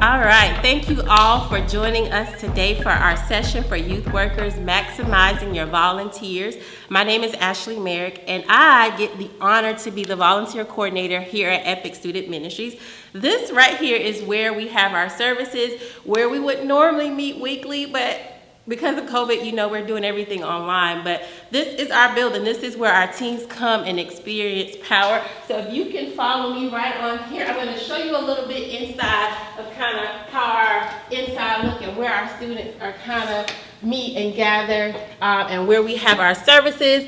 All right, thank you all for joining us today for our session for youth workers, maximizing your volunteers. My name is Ashley Merrick, and I get the honor to be the volunteer coordinator here at Epic Student Ministries. This right here is where we have our services, where we would normally meet weekly, but because of COVID, we're doing everything online, but this is our building. This is where our teams come and experience power. So if you can follow me right on here, I'm going to show you a little bit inside of kind of how our inside look and where our students are kind of meet and gather and where we have our services.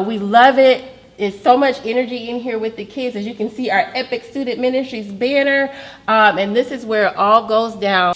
We love it. There's so much energy in here with the kids. As you can see, our Epic Student Ministries banner, and this is where it all goes down.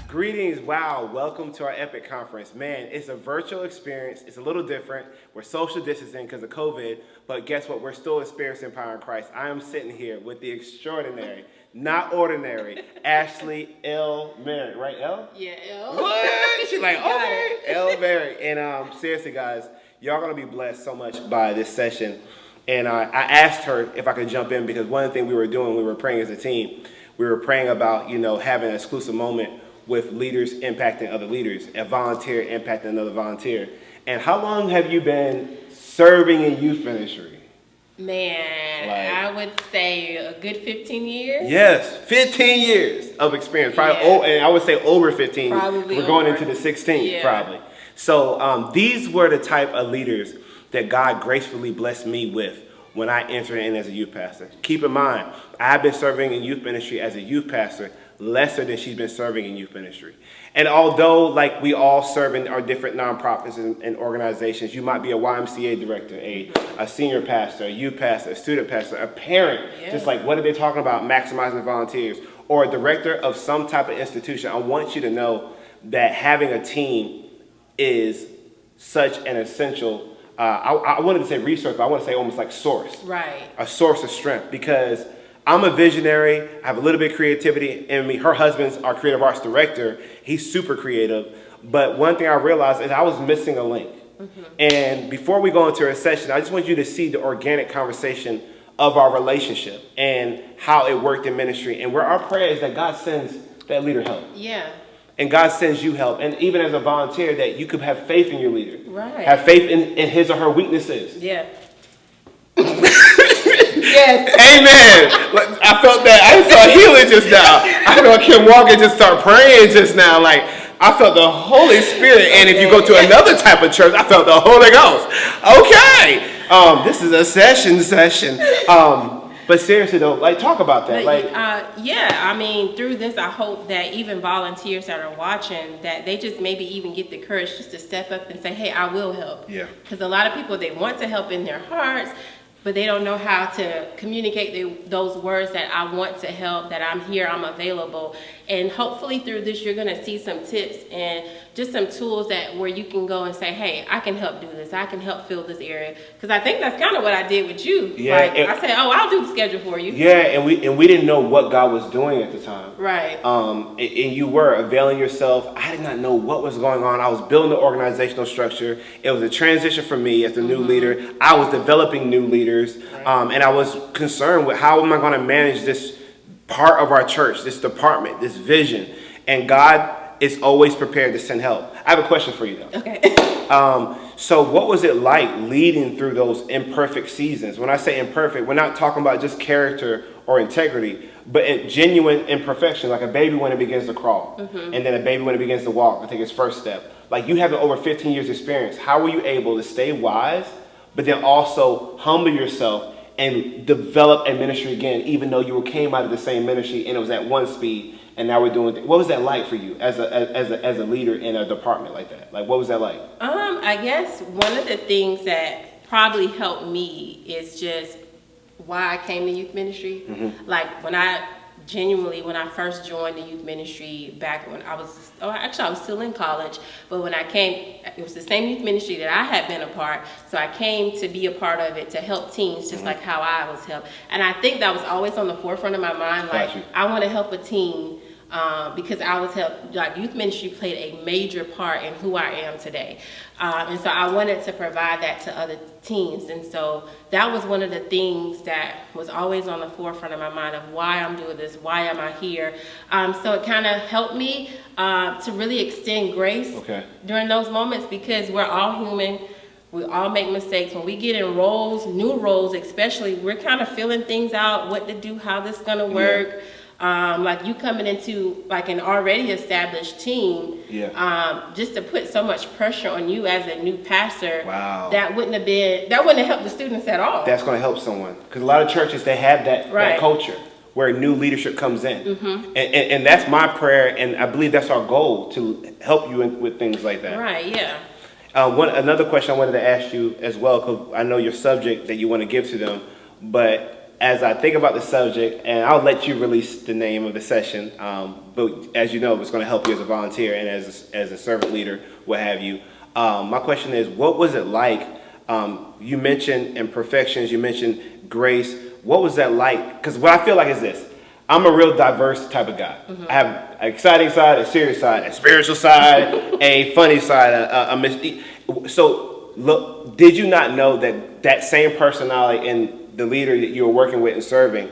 Greetings, wow, welcome to our Epic Conference. Man, it's a virtual experience. It's a little different. We're social distancing because of COVID, but guess what? We're still experiencing power in Christ. I am sitting here with the extraordinary, not ordinary, Ashley L. Merrick, right, L? Yeah, L. What? She's like, okay, L. Merrick. And seriously, guys, y'all going to be blessed so much by this session. And I asked her if I could jump in because one of the things we were doing, we were praying as a team. We were praying about, having an exclusive moment with leaders impacting other leaders, a volunteer impacting another volunteer. And how long have you been serving in youth ministry? Man, I would say a good 15 years. Yes, 15 years of experience. Probably, and I would say over 15. Probably We're going into the 16th, probably. So these were the type of leaders that God gracefully blessed me with when I entered in as a youth pastor. Keep in mind, I've been serving in youth ministry as a youth pastor lesser than she's been serving in youth ministry. And although we all serve in our different nonprofits and organizations, you might be a YMCA director, a senior pastor, a youth pastor, a student pastor, a parent, just like what are they talking about, maximizing volunteers, or a director of some type of institution. I want you to know that having a team is such an essential, I wanted to say resource, but I want to say almost like source. Right. A source of strength, because I'm a visionary. I have a little bit of creativity in me. Her husband's our creative arts director. He's super creative. But one thing I realized is I was missing a link. Mm-hmm. And before we go into our session, I just want you to see the organic conversation of our relationship and how it worked in ministry. And where our prayer is that God sends that leader help. Yeah. And God sends you help. And even as a volunteer, that you could have faith in your leader. Right. Have faith in his or her weaknesses. Yeah. Yes. Amen. I felt that. I saw healing just now. I felt Kim Walker just start praying just now. I felt the Holy Spirit. And if you go to another type of church, I felt the Holy Ghost. Okay. This is a session. But seriously though, talk about that. Through this, I hope that even volunteers that are watching, that they just maybe even get the courage just to step up and say, hey, I will help. Yeah. Because a lot of people, they want to help in their hearts, but they don't know how to communicate those words that I want to help, that I'm here, I'm available. And hopefully through this, you're gonna see some tips and just some tools where you can go and say, hey, I can help do this. I can help fill this area. Because I think that's kind of what I did with you. Yeah, I said, I'll do the schedule for you. Yeah, and we didn't know what God was doing at the time. Right. And you were availing yourself. I did not know what was going on. I was building the organizational structure. It was a transition for me as the new leader. I was developing new leaders. Right. And I was concerned with how am I going to manage this part of our church, this department, this vision. And God is always prepared to send help. I have a question for you though. Okay. So what was it like leading through those imperfect seasons? When I say imperfect, we're not talking about just character or integrity, but genuine imperfection, like a baby when it begins to crawl, and then a baby when it begins to walk and take its first step. Like you have over 15 years experience. How were you able to stay wise, but then also humble yourself and develop a ministry again, even though you came out of the same ministry and it was at one speed, and now we're doing what was that like for you as a leader in a department like that? What was that like? I guess one of the things that probably helped me is just why I came to youth ministry. When I first joined the youth ministry back when I was still in college, but when I came, it was the same youth ministry that I had been a part, so I came to be a part of it to help teens just like how I was helped. And I think that was always on the forefront of my mind, I want to help a teen because I was like youth ministry played a major part in who I am today. And so I wanted to provide that to other teens. And so that was one of the things that was always on the forefront of my mind of why I'm doing this, why am I here. So it kind of helped me to really extend grace during those moments, because we're all human. We all make mistakes. When we get in roles, new roles especially, we're kind of feeling things out, what to do, how this is going to work. Like you coming into like an already established team, just to put so much pressure on you as a new pastor, that wouldn't have helped the students at all. That's going to help someone, because a lot of churches, they have that culture where new leadership comes in, and that's my prayer, and I believe that's our goal, to help you with things like that. Right. Yeah. Another question I wanted to ask you as well, because I know your subject that you want to give to them, but as I think about the subject, and I'll let you release the name of the session, but as you know, it's going to help you as a volunteer and as a servant leader, what have you. My question is, what was it like? You mentioned imperfections, you mentioned grace. What was that like? Because what I feel like is this. I'm a real diverse type of guy. I have an exciting side, a serious side, a spiritual side, a funny side, So, look, did you not know that same personality in the leader that you were working with and serving,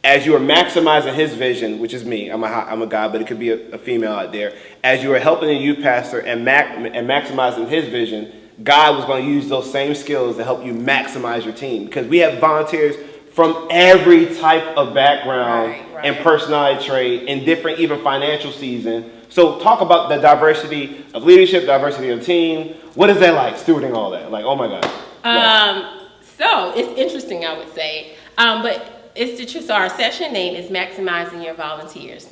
as you were maximizing his vision, which is me, I'm a guy, but it could be a female out there, as you were helping the youth pastor and maximizing his vision, God was going to use those same skills to help you maximize your team? Because we have volunteers from every type of background and personality trait, in different even financial season. So talk about the diversity of leadership, diversity of team. What is that like, stewarding all that? Like, oh my God. So it's interesting, I would say, but it's the truth. So our session name is Maximizing Your Volunteers.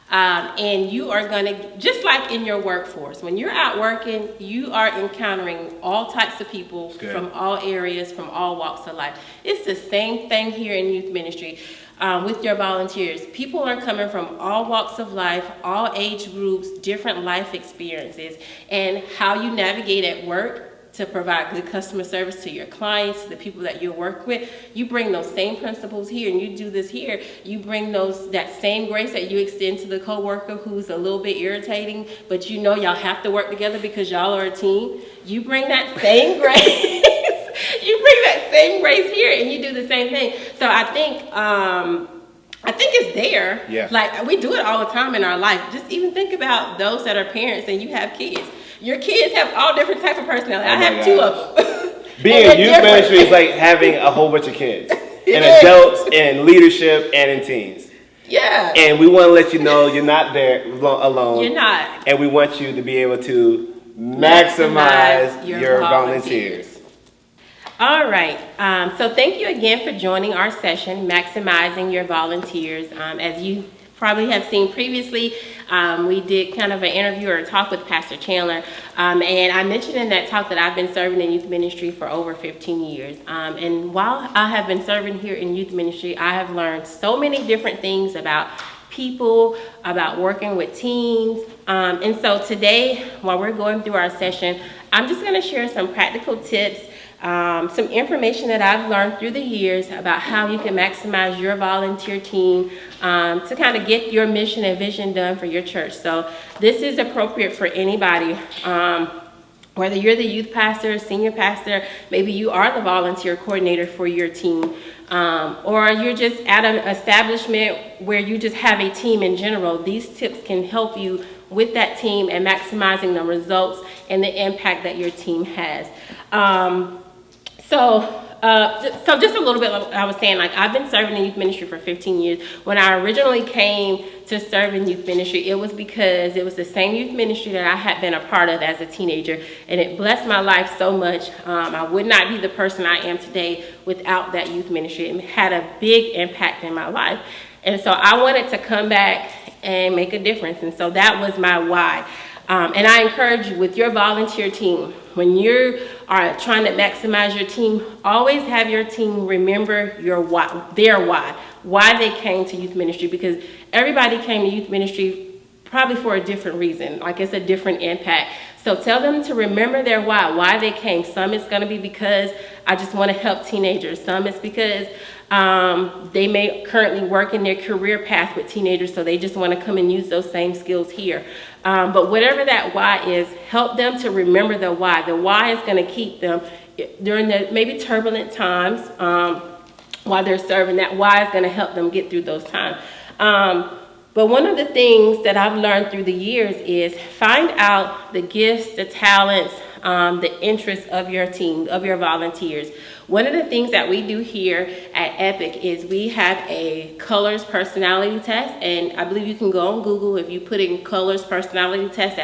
And you are going to, just like in your workforce, when you're out working, you are encountering all types of people from all areas, from all walks of life. It's the same thing here in youth ministry with your volunteers. People are coming from all walks of life, all age groups, different life experiences, and how you navigate at work to provide good customer service to your clients, to the people that you work with. You bring those same principles here, and you do this here. You bring that same grace that you extend to the coworker who's a little bit irritating, but you know y'all have to work together because y'all are a team. You bring that same grace. You bring that same grace here, and you do the same thing. So I think it's there. Yeah. Like, we do it all the time in our life. Just even think about those that are parents and you have kids. Your kids have all different types of personality. I have two of them. Being in youth ministry is like having a whole bunch of kids. In adults, in leadership, and in teens. Yeah. And we want to let you know you're not there alone. You're not. And we want you to be able to maximize your volunteers. All right. So thank you again for joining our session, Maximizing Your Volunteers. As you probably have seen previously, we did kind of an interview or a talk with Pastor Chandler, and I mentioned in that talk that I've been serving in youth ministry for over 15 years. And while I have been serving here in youth ministry, I have learned so many different things about people, about working with teens. And so today, while we're going through our session, I'm just going to share some practical tips, some information that I've learned through the years about how you can maximize your volunteer team to kind of get your mission and vision done for your church. So this is appropriate for anybody, whether you're the youth pastor, senior pastor, maybe you are the volunteer coordinator for your team, or you're just at an establishment where you just have a team in general. These tips can help you with that team and maximizing the results and the impact that your team has. So just a little bit, like I was saying, like I've been serving in youth ministry for 15 years. When I originally came to serve in youth ministry, it was because it was the same youth ministry that I had been a part of as a teenager, and it blessed my life so much. I would not be the person I am today without that youth ministry. It had a big impact in my life. And so I wanted to come back and make a difference. And so that was my why. And I encourage you with your volunteer team, when you are trying to maximize your team, always have your team remember your why, their why they came to youth ministry, because everybody came to youth ministry probably for a different reason, like it's a different impact. So tell them to remember their why they came. Some it's going to be because I just want to help teenagers. Some it's because They may currently work in their career path with teenagers, so they just want to come and use those same skills here. But whatever that why is, help them to remember the why. The why is going to keep them during the maybe turbulent times while they're serving. That why is going to help them get through those times. But one of the things that I've learned through the years is find out the gifts, the talents, the interests of your team, of your volunteers. One of the things that we do here at Epic is we have a colors personality test, and I believe you can go on Google. If you put in colors personality test,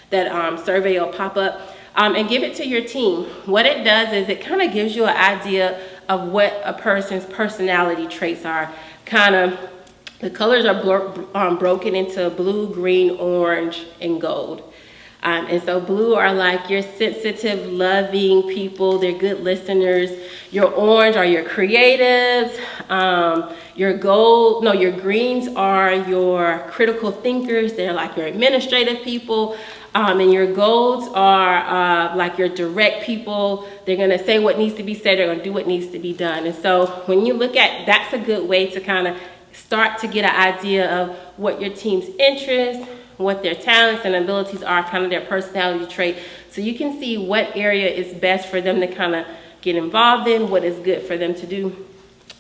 that survey will pop up, and give it to your team. What it does is it kind of gives you an idea of what a person's personality traits are. The colors are broken into blue, green, orange, and gold. And so blue are like your sensitive, loving people. They're good listeners. Your orange are your creatives. Your greens are your critical thinkers. They're like your administrative people. And your golds are like your direct people. They're going to say what needs to be said. They're going to do what needs to be done. And so when you look at, that's a good way to kind of start to get an idea of what your team's interests, what their talents and abilities are, kind of their personality trait. So you can see what area is best for them to kind of get involved in, what is good for them to do.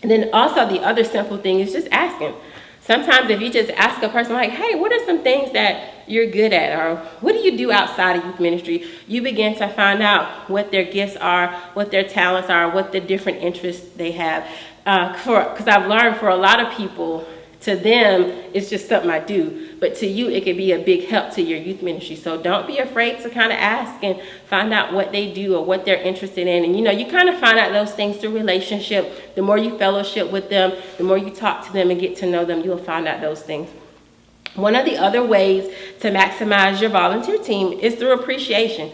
And then also the other simple thing is just asking. Sometimes if you just ask a person like, hey, what are some things that you're good at? Or what do you do outside of youth ministry? You begin to find out what their gifts are, what their talents are, what the different interests they have. Because I've learned for a lot of people, to them, it's just something I do. But to you, it could be a big help to your youth ministry. So don't be afraid to kind of ask and find out what they do or what they're interested in. And, you kind of find out those things through relationship. The more you fellowship with them, the more you talk to them and get to know them, you'll find out those things. One of the other ways to maximize your volunteer team is through appreciation.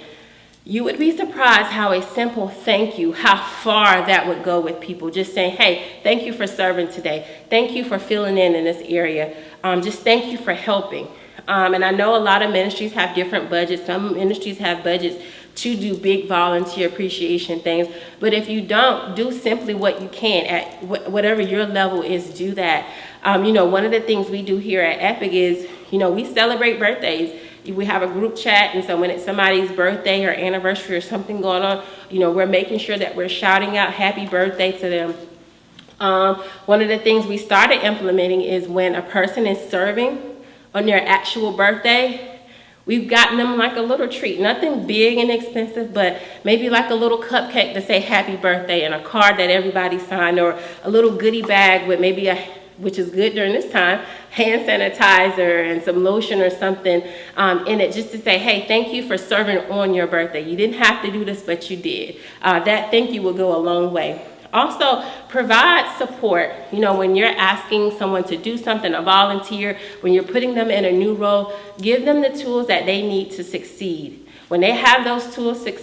You would be surprised how a simple thank you, how far that would go with people. Just saying, hey, thank you for serving today. Thank you for filling in this area. Just thank you for helping. And I know a lot of ministries have different budgets. Some ministries have budgets to do big volunteer appreciation things. But if you don't, do simply what you can at whatever your level is, do that. One of the things we do here at Epic is, we celebrate birthdays. We have a group chat, and so when it's somebody's birthday or anniversary or something going on, we're making sure that we're shouting out happy birthday to them. One of the things we started implementing is when a person is serving on their actual birthday, we've gotten them like a little treat, nothing big and expensive, but maybe like a little cupcake to say happy birthday and a card that everybody signed, or a little goodie bag with maybe which is good during this time, hand sanitizer and some lotion or something in it, just to say, hey, thank you for serving on your birthday. You didn't have to do this, but you did. That thank you will go a long way. Also, provide support. When you're asking someone to do something, a volunteer, when you're putting them in a new role, give them the tools that they need to succeed. When they have those tools to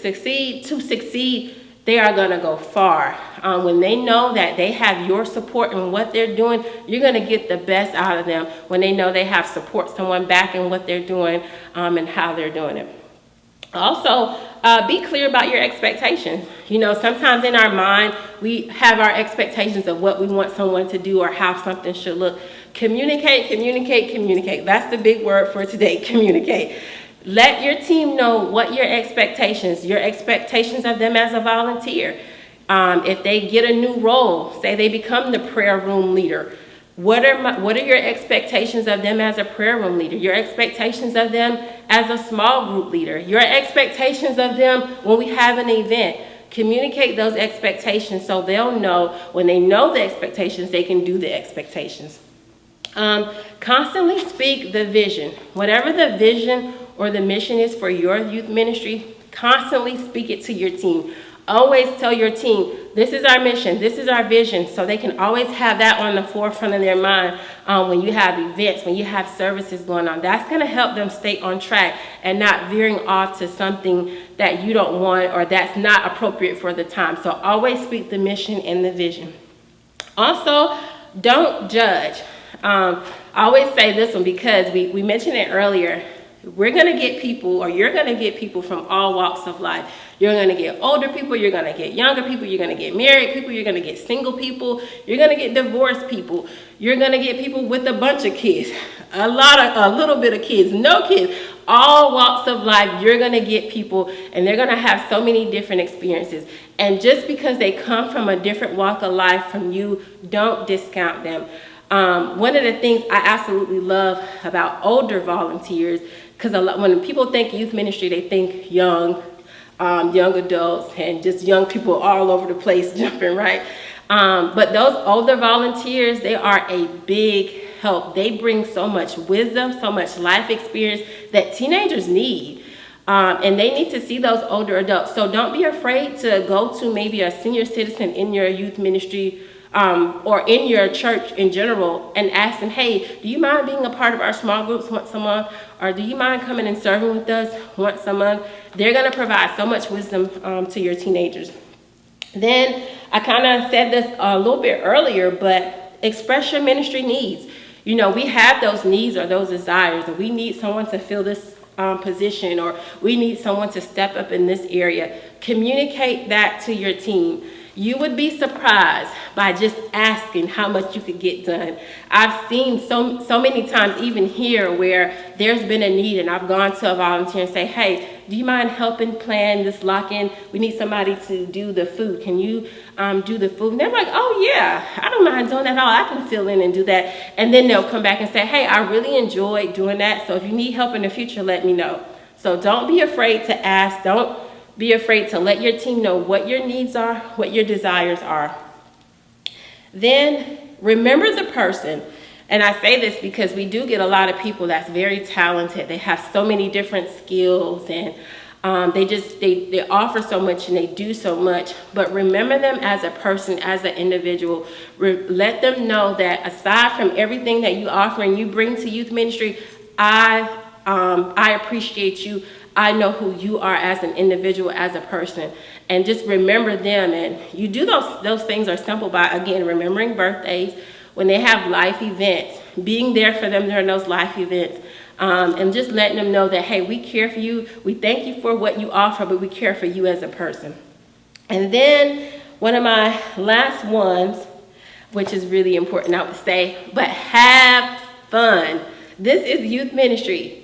succeed, they are going to go far. When they know that they have your support in what they're doing, you're going to get the best out of them when they know they have support, someone back in what they're doing and how they're doing it. Also, be clear about your expectations. Sometimes in our mind, we have our expectations of what we want someone to do or how something should look. Communicate. That's the big word for today, communicate. Let your team know what your expectations of them as a volunteer. If they get a new role, say they become the prayer room leader, what are your expectations of them as a prayer room leader? Your expectations of them as a small group leader? Your expectations of them when we have an event? Communicate those expectations so they'll know when they know the expectations, they can do the expectations. Constantly speak the vision. Whatever the vision or the mission is for your youth ministry, constantly speak it to your team. Always tell your team, this is our mission, this is our vision, so they can always have that on the forefront of their mind when you have events, when you have services going on. That's going to help them stay on track and not veering off to something that you don't want or that's not appropriate for the time. So always speak the mission and the vision. Also, don't judge. I always say this one because we mentioned it earlier. We're going to get people, or you're going to get people from all walks of life. You're going to get older people, you're going to get younger people, you're going to get married people, you're going to get single people, you're going to get divorced people, you're going to get people with a bunch of kids, a little bit of kids, no kids, all walks of life. You're going to get people, and they're going to have so many different experiences. And just because they come from a different walk of life from you, don't discount them. One of the things I absolutely love about older volunteers, because when people think youth ministry, they think young adults and just young people all over the place jumping, right? But those older volunteers, they are a big help. They bring so much wisdom, so much life experience that teenagers need. And they need to see those older adults. So don't be afraid to go to maybe a senior citizen in your youth ministry or in your church in general and ask them, hey, do you mind being a part of our small groups once a month? Or do you mind coming and serving with us once a month? They're going to provide so much wisdom to your teenagers. Then I kind of said this a little bit earlier, but express your ministry needs. You know, we have those needs or those desires, and we need someone to fill this position, or we need someone to step up in this area. Communicate that to your team. You would be surprised by just asking how much you could get done. I've seen so many times, even here, where there's been a need and I've gone to a volunteer and say, hey, do you mind helping plan this lock-in? We need somebody to do the food. Can you do the food? And they're like, oh yeah, I don't mind doing that at all. I can fill in and do that. And then they'll come back and say, hey, I really enjoyed doing that. So if you need help in the future, let me know. So don't be afraid to ask. Don't be afraid to let your team know what your needs are, what your desires are. Then remember the person. And I say this because we do get a lot of people that's very talented. They have so many different skills, and they offer so much and they do so much. But remember them as a person, as an individual. Let them know that aside from everything that you offer and you bring to youth ministry, I appreciate you. I know who you are as an individual, as a person, and just remember them. And you do those things are simple by, again, remembering birthdays, when they have life events, being there for them during those life events, and just letting them know that, hey, we care for you. We thank you for what you offer, but we care for you as a person. And then one of my last ones, which is really important, I would say, but have fun. This is youth ministry.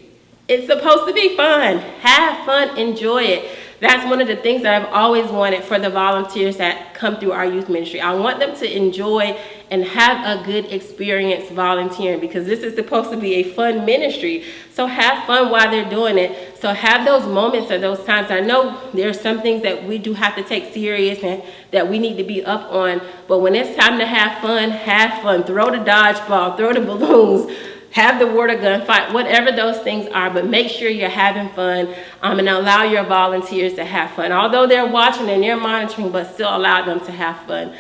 It's supposed to be fun. Have fun, enjoy it. That's one of the things that I've always wanted for the volunteers that come through our youth ministry. I want them to enjoy and have a good experience volunteering, because this is supposed to be a fun ministry. So have fun while they're doing it. So have those moments or those times. I know there's some things that we do have to take serious and that we need to be up on. But when it's time to have fun, have fun. Throw the dodgeball, throw the balloons, have the water gun fight, whatever those things are, but make sure you're having fun and allow your volunteers to have fun. Although they're watching and they're monitoring, but still allow them to have fun.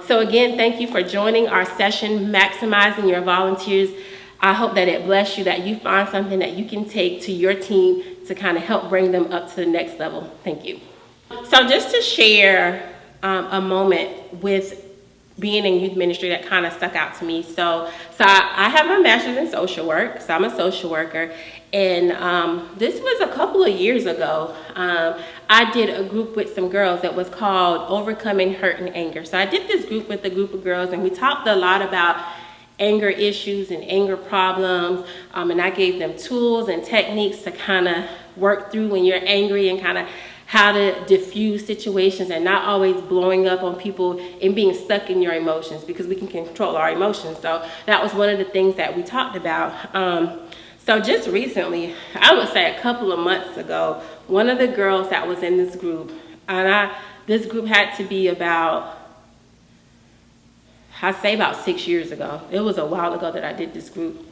So again, thank you for joining our session, Maximizing Your Volunteers. I hope that it bless you, that you find something that you can take to your team to kind of help bring them up to the next level. Thank you. So just to share a moment with being in youth ministry that kind of stuck out to me. So I have my master's in social work, so I'm a social worker. And this was a couple of years ago. I did a group with some girls that was called Overcoming Hurt and Anger. So I did this group with a group of girls, and we talked a lot about anger issues and anger problems. And I gave them tools and techniques to kind of work through when you're angry, and kind of how to diffuse situations and not always blowing up on people and being stuck in your emotions, because we can control our emotions. So that was one of the things that we talked about. So just recently, I would say a couple of months ago, one of the girls that was in this group, and this group had to be about 6 years ago. It was a while ago that I did this group.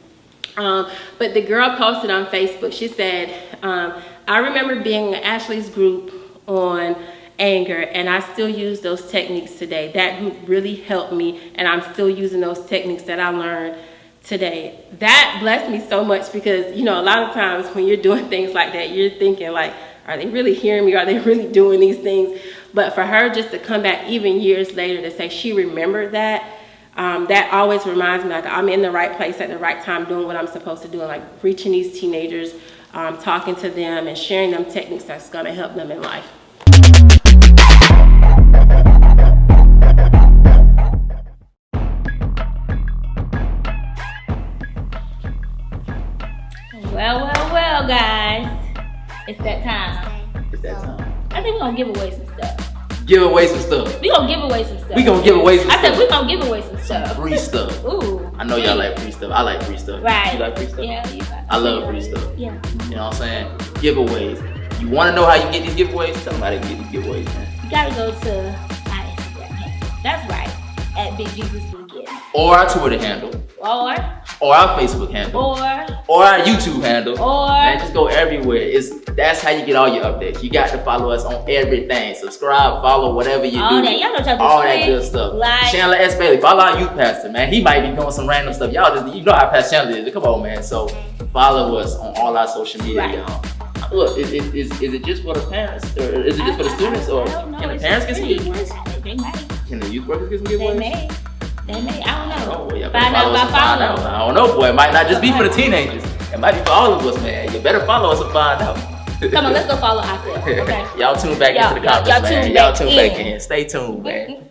But the girl posted on Facebook, she said, I remember being in Ashley's group on anger, and I still use those techniques today. That group really helped me, and I'm still using those techniques that I learned today. That blessed me so much, because, you know, a lot of times when you're doing things like that, you're thinking like, are they really hearing me? Are they really doing these things? But for her just to come back even years later to say she remembered that, that always reminds me like I'm in the right place at the right time, doing what I'm supposed to do, and like reaching these teenagers, talking to them and sharing them techniques that's going to help them in life. Well, guys, it's that time. It's that time. I think we're gonna give away some stuff. Give away some stuff. We gonna give away some stuff. We gonna give away some stuff. I said we gonna give away some stuff. Free stuff. Ooh. I know y'all like free stuff. I like free stuff. Right. You like free stuff? Yeah, you like I love free stuff. Yeah. You know what I'm saying? Giveaways. You want to know how you get these giveaways? Tell them how to get these giveaways, man. You gotta go to our Instagram handle. That's right. At Big Jesus Weekend. Or our Twitter handle. Or our Facebook handle. Or our YouTube handle. Man, just go everywhere. That's how you get all your updates. You got to follow us on everything. Subscribe, follow, whatever you all do. That. Y'all know y'all all that good stuff. Like, Chandler S. Bailey, follow our youth pastor, man. He might be doing some random stuff. Y'all just, you know how Pastor Chandler is. Come on, man. So follow us on all our social media, right. y'all. Look, is it just for the parents, or is it just for the students, or can the parents get some giveaways? They may. Can the youth workers get some giveaways? They may. I don't know. Oh, well, y'all Find better out by follow us and find out. I don't know, boy. It might not just be for the teenagers. It might be for all of us, man. You better follow us and find out. Come on, let's go follow ourselves. Okay. Y'all tune back into the conference, man. Y'all tune back in. Stay tuned, man.